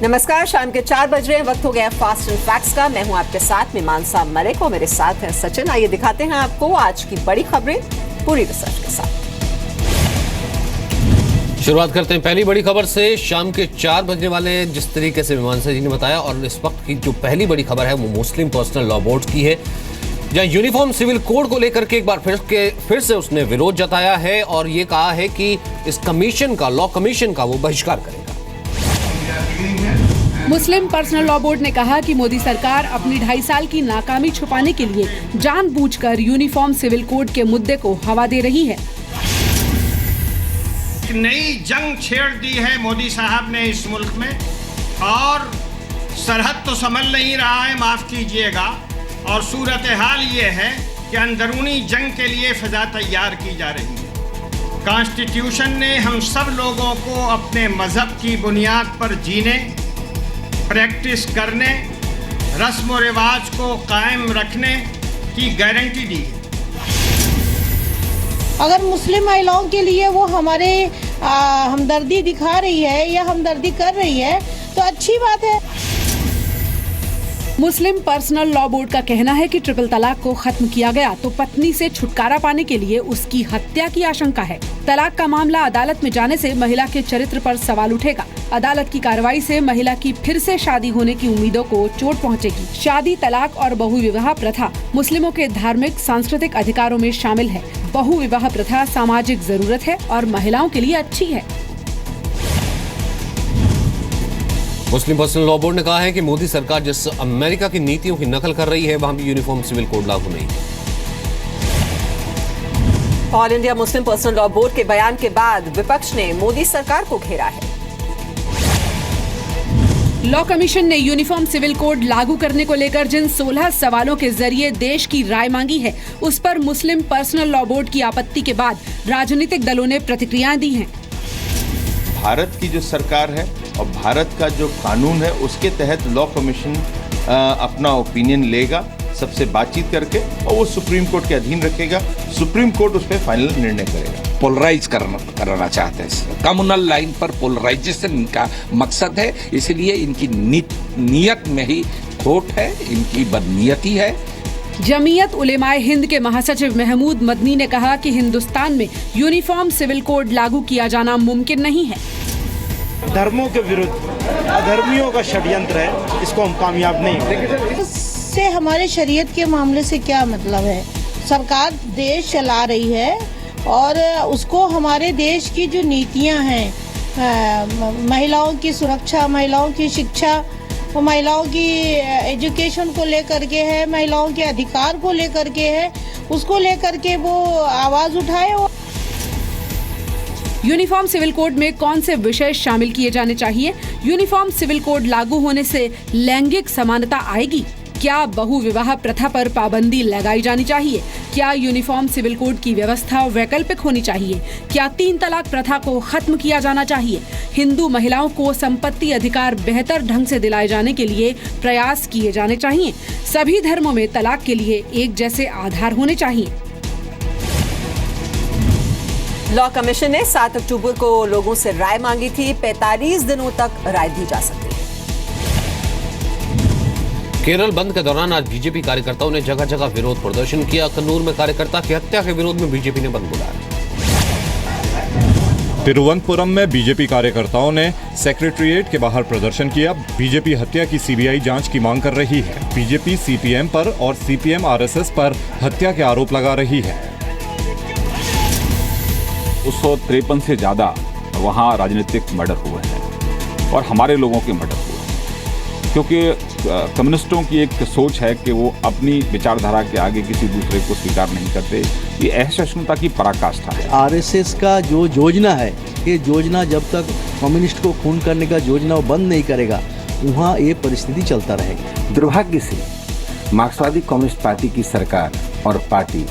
नमस्कार, शाम के 4 बज रहे हैं, वक्त हो गया फास्ट एंड फैक्ट्स का। मैं हूं आपके साथ में मानसा मलिक और मेरे साथ हैं सचिन। आइए दिखाते हैं आपको आज की बड़ी खबरें पूरी रिसर्च के साथ। शुरुआत करते हैं पहली बड़ी खबर से। शाम के 4 बजने वाले हैं, जिस तरीके से मीमांसा जी ने बताया। और इस वक्त की जो पहली बड़ी खबर है वो मुस्लिम पर्सनल लॉ बोर्ड की है, जहां यूनिफॉर्म सिविल कोड को लेकर के एक बार फिर से उसने विरोध जताया है और ये कहा है कि इस कमीशन का, लॉ कमीशन का, वो बहिष्कार करेगा। मुस्लिम पर्सनल लॉ बोर्ड ने कहा कि मोदी सरकार अपनी 2.5 साल की नाकामी छुपाने के लिए जानबूझकर यूनिफॉर्म सिविल कोड के मुद्दे को हवा दे रही है। नई जंग छेड़ दी है मोदी साहब ने इस मुल्क में, और सरहद तो संभल नहीं रहा है, माफ कीजिएगा। और सूरत हाल ये है कि अंदरूनी जंग के लिए फिजा तैयार की जा रही है। कॉन्स्टिट्यूशन ने हम सब लोगों को अपने मजहब की बुनियाद पर जीने, प्रैक्टिस करने, रस्म व रिवाज को कायम रखने की गारंटी दी है। अगर मुस्लिम महिलाओं के लिए वो हमारे हमदर्दी दिखा रही है या हमदर्दी कर रही है तो अच्छी बात है। मुस्लिम पर्सनल लॉ बोर्ड का कहना है कि ट्रिपल तलाक को खत्म किया गया तो पत्नी से छुटकारा पाने के लिए उसकी हत्या की आशंका है। तलाक का मामला अदालत में जाने से महिला के चरित्र पर सवाल उठेगा। अदालत की कार्रवाई से महिला की फिर से शादी होने की उम्मीदों को चोट पहुंचेगी। शादी, तलाक और बहुविवाह प्रथा मुस्लिमों के धार्मिक सांस्कृतिक अधिकारों में शामिल है। बहुविवाह प्रथा सामाजिक जरूरत है और महिलाओं के लिए अच्छी है। मुस्लिम पर्सनल लॉ बोर्ड ने कहा है कि मोदी सरकार जिस अमेरिका की नीतियों की नकल कर रही है, वहां भी यूनिफॉर्म सिविल कोड लागू नहीं है। All India Muslim personal law board के बयान के बाद विपक्ष ने मोदी सरकार को घेरा है। लॉ कमीशन ने यूनिफॉर्म सिविल कोड लागू करने को लेकर जिन 16 सवालों के जरिए देश की राय मांगी है, उस पर मुस्लिम पर्सनल लॉ बोर्ड की आपत्ति के बाद राजनीतिक दलों ने प्रतिक्रियाएं दी हैं। भारत की जो सरकार है और भारत का जो कानून है, उसके तहत लॉ कमीशन अपना ओपिनियन लेगा, सबसे बातचीत करके, और वो सुप्रीम कोर्ट के अधीन रखेगा। सुप्रीम कोर्ट उस पर फाइनल निर्णय करेगा। पोलराइज कराना चाहते हैं, कम्युनल लाइन पर पोलराइजेशन इनका मकसद है। इसलिए इनकी नीयत में ही खोट है, इनकी बदनीयती है। जमीयत उलेमाए हिंद के महासचिव महमूद मदनी ने कहा कि हिंदुस्तान में यूनिफॉर्म सिविल कोड लागू किया जाना मुमकिन नहीं है। धर्मों के विरुद्ध अधर्मियों का षड्यंत्र है, इसको हम कामयाब नहीं करेंगे। इससे हमारे शरीयत के मामले से क्या मतलब है? सरकार देश चला रही है और उसको हमारे देश की जो नीतियां हैं, महिलाओं की सुरक्षा, महिलाओं की शिक्षा, महिलाओं की एजुकेशन को लेकर के है, महिलाओं के अधिकार को लेकर के है, उसको लेकर के वो आवाज उठाए। यूनिफॉर्म सिविल कोड में कौन से विषय शामिल किए जाने चाहिए? यूनिफॉर्म सिविल कोड लागू होने से लैंगिक समानता आएगी? क्या बहुविवाह प्रथा पर पाबंदी लगाई जानी चाहिए? क्या यूनिफॉर्म सिविल कोड की व्यवस्था वैकल्पिक होनी चाहिए? क्या 3 तलाक प्रथा को खत्म किया जाना चाहिए? हिंदू महिलाओं को संपत्ति अधिकार बेहतर ढंग से दिलाए जाने के लिए प्रयास किए जाने चाहिए। सभी धर्मों में तलाक के लिए एक जैसे आधार होने चाहिए। लॉ कमीशन ने 7 अक्टूबर को लोगों से राय मांगी थी। 45 दिनों तक राय दी जा सकती है। केरल बंद के दौरान आज बीजेपी कार्यकर्ताओं ने जगह जगह विरोध प्रदर्शन किया। कन्नूर में कार्यकर्ता की हत्या के विरोध में बीजेपी ने बंद बुलाया। तिरुवनंतपुरम में बीजेपी कार्यकर्ताओं ने सेक्रेटेरिएट के बाहर प्रदर्शन किया। बीजेपी हत्या की सीबीआई जांच की मांग कर रही है। बीजेपी सीपीएम पर और सीपीएम आरएसएस पर हत्या के आरोप लगा रही है। 253 से ज्यादा वहाँ राजनीतिक मर्डर हुए हैं और हमारे लोगों के मर्डर हुए हैं, क्योंकि कम्युनिस्टों की एक सोच है कि वो अपनी विचारधारा के आगे किसी दूसरे को स्वीकार नहीं करते। ये असहिष्णुता की पराकाष्ठा है। आरएसएस का जो योजना है, ये योजना जब तक कम्युनिस्ट को खून करने का योजना वो बंद नहीं करेगा, वहाँ ये परिस्थिति चलता रहेगा। दुर्भाग्य से मार्क्सवादी कम्युनिस्ट पार्टी की सरकार और पार्टी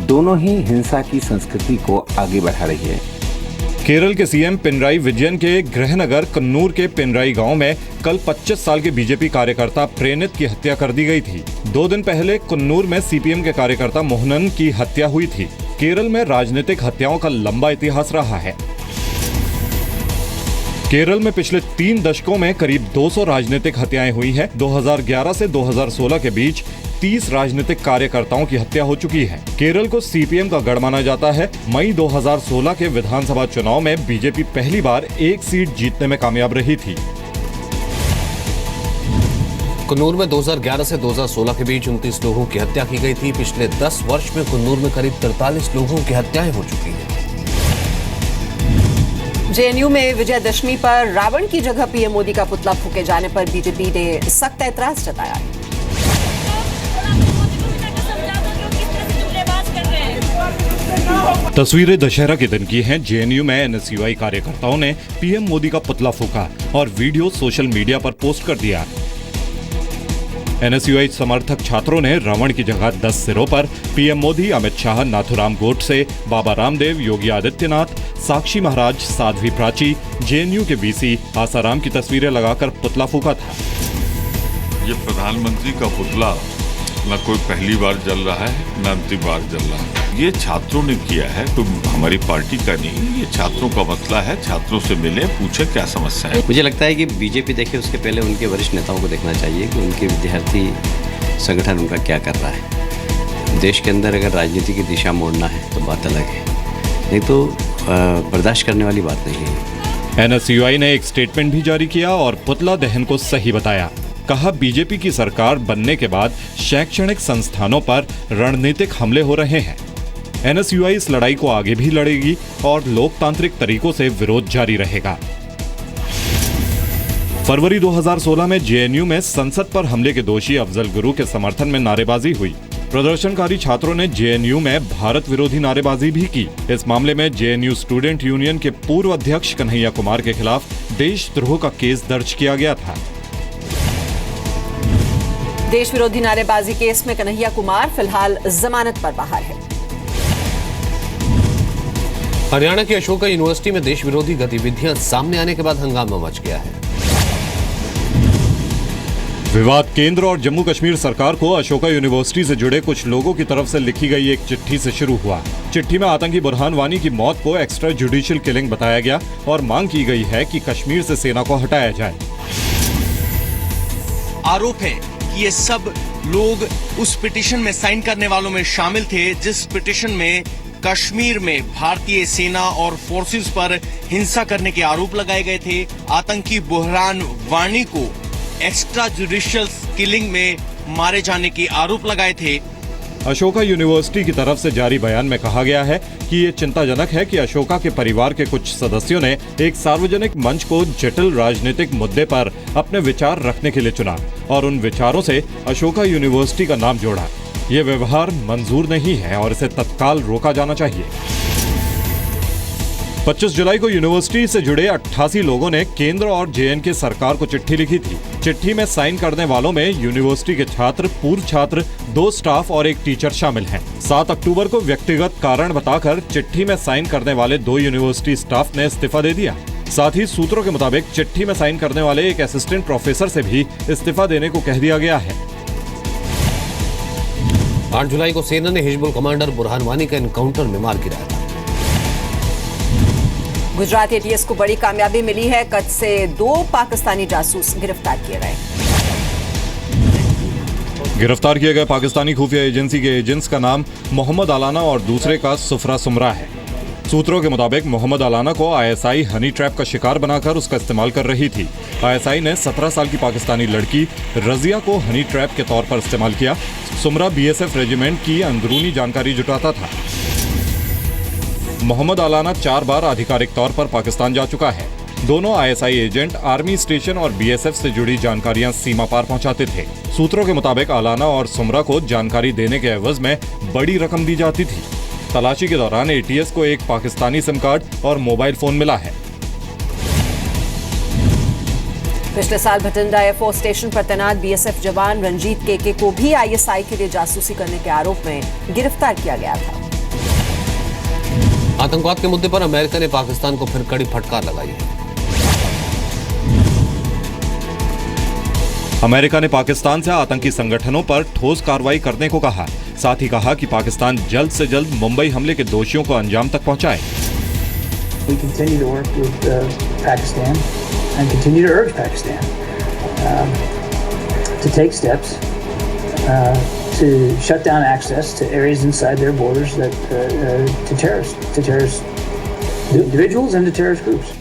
दोनों ही हिंसा की संस्कृति को आगे बढ़ा रही है। केरल के सीएम पिनराई विजयन के गृहनगर कन्नूर के पिनराई गांव में कल 25 साल के बीजेपी कार्यकर्ता प्रेनित की हत्या कर दी गई थी। 2 दिन पहले कन्नूर में सीपीएम के कार्यकर्ता मोहनन की हत्या हुई थी। केरल में राजनीतिक हत्याओं का लंबा इतिहास रहा है। केरल में पिछले 3 दशकों में करीब 200 राजनीतिक हत्याएं हुई हैं। 2011 से 2016 के बीच 30 राजनीतिक कार्यकर्ताओं की हत्या हो चुकी है। केरल को सीपीएम का गढ़ माना जाता है। मई 2016 के विधानसभा चुनाव में बीजेपी पहली बार एक सीट जीतने में कामयाब रही थी। कन्नूर में 2011 से 2016 के बीच 29 लोगों की हत्या की गई थी। पिछले 10 वर्ष में कन्नूर में करीब 43 लोगों की हत्याएं हो चुकी हैं। जेएनयू में विजयदशमी पर रावण की जगह पीएम मोदी का पुतला फूके जाने पर बीजेपी ने सख्त ऐतराज जताया है। तस्वीरें दशहरा के दिन की हैं। जेएनयू में एनएसयूआई कार्यकर्ताओं ने पीएम मोदी का पुतला फूका और वीडियो सोशल मीडिया पर पोस्ट कर दिया। एनएसयूआई समर्थक छात्रों ने रावण की जगह 10 सिरों पर पीएम मोदी, अमित शाह, नाथुराम गोडसे, बाबा रामदेव, योगी आदित्यनाथ, साक्षी महाराज, साध्वी प्राची, जेएनयू के वीसी आसाराम की तस्वीरें लगाकर पुतला फूका था। ये प्रधानमंत्री का पुतला न कोई पहली बार जल रहा है न अंतिम बार जल रहा है। ये छात्रों ने किया है, तो हमारी पार्टी का नहीं, ये छात्रों का मसला है। छात्रों से मिले, पूछे क्या समस्या है। मुझे लगता है कि बीजेपी देखे उसके पहले उनके वरिष्ठ नेताओं को देखना चाहिए कि उनके विद्यार्थी संगठन उनका क्या कर रहा है। देश के अंदर अगर राजनीति की दिशा मोड़ना है तो बात अलग है, नहीं तो बर्दाश्त करने वाली बात नहीं है। एनएसयूआई ने एक स्टेटमेंट भी जारी किया और पुतला दहन को सही बताया। कहा, बीजेपी की सरकार बनने के बाद शैक्षणिक संस्थानों पर रणनीतिक हमले हो रहे हैं। एनएसयूआई इस लड़ाई को आगे भी लड़ेगी और लोकतांत्रिक तरीकों से विरोध जारी रहेगा। फरवरी 2016 में जेएनयू में संसद पर हमले के दोषी अफजल गुरु के समर्थन में नारेबाजी हुई। प्रदर्शनकारी छात्रों ने जेएनयू में भारत विरोधी नारेबाजी भी की। इस मामले में जेएनयू स्टूडेंट यूनियन के पूर्व अध्यक्ष कन्हैया कुमार के खिलाफ देशद्रोह का केस दर्ज किया गया था। देश विरोधी नारेबाजी केस में कन्हैया कुमार फिलहाल जमानत पर बाहर है। हरियाणा की अशोका यूनिवर्सिटी में देश विरोधी गतिविधियां सामने आने के बाद हंगामा मच गया है। विवाद केंद्र और जम्मू कश्मीर सरकार को अशोका यूनिवर्सिटी से जुड़े कुछ लोगों की तरफ से लिखी गई एक चिट्ठी से शुरू हुआ। चिट्ठी में आतंकी बुरहान वानी की मौत को एक्स्ट्रा जुडिशियल किलिंग बताया गया और मांग की गई है कि कश्मीर से सेना को हटाया जाए। आरोप है कि ये सब लोग उस पिटीशन में साइन करने वालों में शामिल थे जिस पिटीशन में कश्मीर में भारतीय सेना और फोर्सेस पर हिंसा करने के आरोप लगाए गए थे। आतंकी बुरहान वानी को एक्स्ट्रा जुडिशियल किलिंग में मारे जाने के आरोप लगाए थे। अशोका यूनिवर्सिटी की तरफ से जारी बयान में कहा गया है कि ये चिंताजनक है कि अशोका के परिवार के कुछ सदस्यों ने एक सार्वजनिक मंच को जटिल राजनीतिक मुद्दे पर अपने विचार रखने के लिए चुना और उन विचारों से अशोका यूनिवर्सिटी का नाम जोड़ा। ये व्यवहार मंजूर नहीं है और इसे तत्काल रोका जाना चाहिए। 25 जुलाई को यूनिवर्सिटी से जुड़े 88 लोगों ने केंद्र और जेएनके सरकार को चिट्ठी लिखी थी। चिट्ठी में साइन करने वालों में यूनिवर्सिटी के छात्र, पूर्व छात्र, 2 स्टाफ और 1 टीचर शामिल हैं। 7 अक्टूबर को व्यक्तिगत कारण बताकर चिट्ठी में साइन करने वाले 2 यूनिवर्सिटी स्टाफ ने इस्तीफा दे दिया। साथ ही सूत्रों के मुताबिक चिट्ठी में साइन करने वाले एक असिस्टेंट प्रोफेसर से भी इस्तीफा देने को कह दिया गया है। 8 जुलाई को सेना ने हिजबुल कमांडर बुरहान वानी का एनकाउंटर में मार गिराया था। गुजरात एटीएस को बड़ी कामयाबी मिली है। कच्छ से 2 पाकिस्तानी जासूस गिरफ्तार किए गए। गिरफ्तार किए गए पाकिस्तानी खुफिया एजेंसी के एजेंट्स का नाम मोहम्मद अलाना और दूसरे का सुफरा सुमरा है। सूत्रों के मुताबिक मोहम्मद अलाना को आईएसआई हनी ट्रैप का शिकार बनाकर उसका इस्तेमाल कर रही थी। आईएसआई ने 17 साल की पाकिस्तानी लड़की रजिया को हनी ट्रैप के तौर पर इस्तेमाल किया। सुमरा बीएसएफ रेजिमेंट की अंदरूनी जानकारी जुटाता था। मोहम्मद अलाना 4 बार आधिकारिक तौर पर पाकिस्तान जा चुका है। दोनों आईएसआई एजेंट आर्मी स्टेशन और बीएसएफ से जुड़ी जानकारियां सीमा पार पहुंचाते थे। सूत्रों के मुताबिक अलाना और सुमरा को जानकारी देने के एवज में बड़ी रकम दी जाती थी। तलाशी के दौरान एटीएस को एक पाकिस्तानी सिम कार्ड और मोबाइल फोन मिला है। पिछले साल भटिंडा एयरफोर्स स्टेशन पर तैनात बीएसएफ जवान रंजीत केके को भी आईएसआई के लिए जासूसी करने के आरोप में गिरफ्तार किया गया था। आतंकवाद के मुद्दे पर अमेरिका ने पाकिस्तान को फिर कड़ी फटकार लगाई है। अमेरिका ने पाकिस्तान से आतंकी संगठनों पर ठोस कार्रवाई करने को कहा। साथ ही कहा कि पाकिस्तान जल्द से जल्द मुंबई हमले के दोषियों को अंजाम तक पहुंचाए। We continue to work with Pakistan and continue to urge Pakistan to take steps to shut down access to areas inside their borders that to terrorist individuals and to terrorist groups.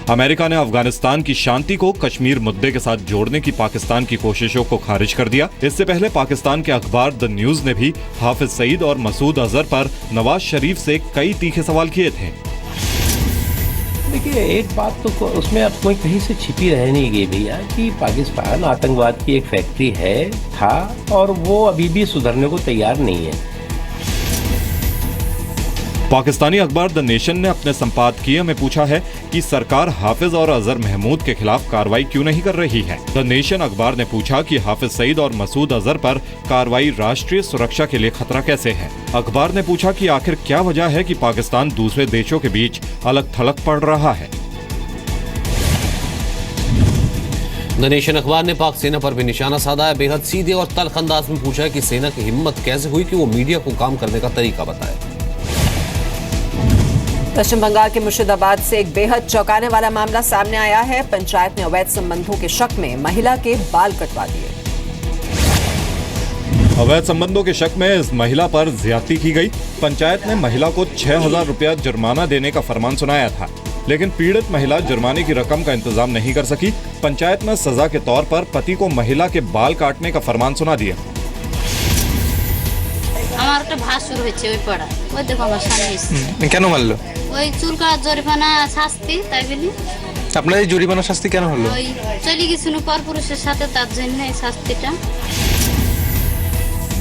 America ने अफगानिस्तान की शांति को कश्मीर मुद्दे के साथ जोड़ने की पाकिस्तान की कोशिशों को खारिज कर दिया। इससे पहले पाकिस्तान के अखबार द न्यूज ने भी हाफिज सईद और मसूद अजहर पर नवाज शरीफ से कई तीखे सवाल किए थे। देखिए, एक बात तो उसमें अब कोई कहीं से छिपी रह नहीं गई भैया कि पाकिस्तान आतंकवाद की एक फैक्ट्री था और वो अभी भी सुधरने को तैयार नहीं है। पाकिस्तानी अखबार द नेशन ने अपने संपादकीय में पूछा है कि सरकार हाफिज और अजहर महमूद के खिलाफ कार्रवाई क्यों नहीं कर रही है। द नेशन अखबार ने पूछा कि हाफिज सईद और मसूद अजहर पर कार्रवाई राष्ट्रीय सुरक्षा के लिए खतरा कैसे है। अखबार ने पूछा कि आखिर क्या वजह है कि पाकिस्तान दूसरे देशों के बीच अलग थलग पड़ रहा है। द नेशन अखबार ने पाक सेना पर भी निशाना साधा है। बेहद सीधे और तल्ख अंदाज में पूछा है कि सेना की हिम्मत कैसे हुई कि वो मीडिया को काम करने का तरीका बताए। पश्चिम बंगाल के मुर्शिदाबाद से एक बेहद चौंकाने वाला मामला सामने आया है। पंचायत ने अवैध संबंधों के शक में महिला के बाल कटवा दिए। अवैध संबंधों के शक में इस महिला पर ज्यादती की गई। पंचायत ने महिला को 6,000 रुपया जुर्माना देने का फरमान सुनाया था, लेकिन पीड़ित महिला जुर्माने की रकम का इंतजाम नहीं कर सकी। पंचायत ने सजा के तौर पर पति को महिला के बाल काटने का फरमान सुना दिया। আমার একটা ভাসুর হচ্ছে ওই পড়া ওই দেখো আমার স্বামী কেন মারলো? ওই চুলকা জরিমানা শাস্তি তাই বলি। আপনার এই জরিমানা শাস্তি কেন হলো? ওই চলে গেছিল পরপুরুষের সাথে তার জন্য এই শাস্তিটা।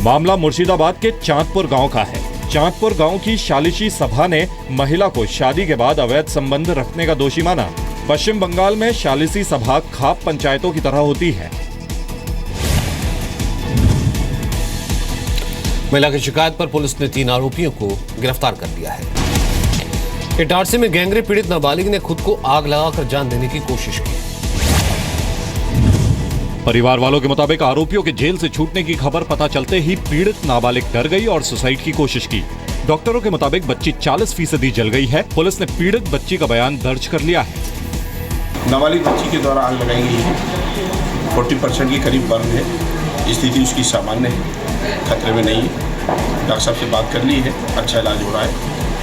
मामला मुर्शिदाबाद के चांदपुर गांव का है। चांदपुर गांव की शालिशी सभा ने महिला को शादी के बाद अवैध संबंध रखने का दोषी माना। पश्चिम बंगाल में शालिशी सभा खाप पंचायतों की तरह होती है। महिला की शिकायत पर पुलिस ने 3 आरोपियों को गिरफ्तार कर लिया है। इटारसी में गैंगरेप पीड़ित नाबालिग ने खुद को आग लगाकर जान देने की कोशिश की। परिवार वालों के मुताबिक आरोपियों के जेल से छूटने की खबर पता चलते ही पीड़ित नाबालिग डर गई और सुसाइड की कोशिश की। डॉक्टरों के मुताबिक बच्ची 40% जल गई है। पुलिस ने पीड़ित बच्ची का बयान दर्ज कर लिया है। नाबालिग बच्ची के द्वारा आग लगाई गई है। 40% के करीब बर्न है। स्थिति उसकी सामान्य है, खतरे में नहीं है। डॉक्टर साहब से बात कर ली है, अच्छा इलाज हो रहा है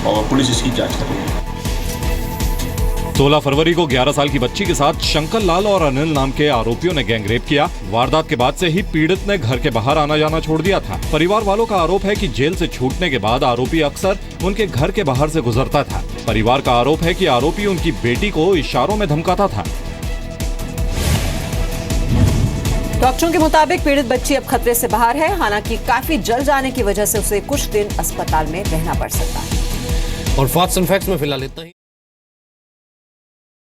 और पुलिस इसकी जांच कर रही है। 16 फरवरी को 11 साल की बच्ची के साथ शंकर लाल और अनिल नाम के आरोपियों ने गैंगरेप किया। वारदात के बाद से ही पीड़ित ने घर के बाहर आना जाना छोड़ दिया था। परिवार वालों का आरोप है कि जेल से छूटने के बाद आरोपी अक्सर उनके घर के बाहर से गुजरता था। परिवार का आरोप है कि आरोपी उनकी बेटी को इशारों में धमकाता था। डॉक्टरों के मुताबिक पीड़ित बच्ची अब खतरे से बाहर है। हालांकि काफी जल जाने की वजह से उसे कुछ दिन अस्पताल में रहना पड़ सकता है। और फैक्ट्स एंड फैक्ट्स में फिलहाल इतना ही।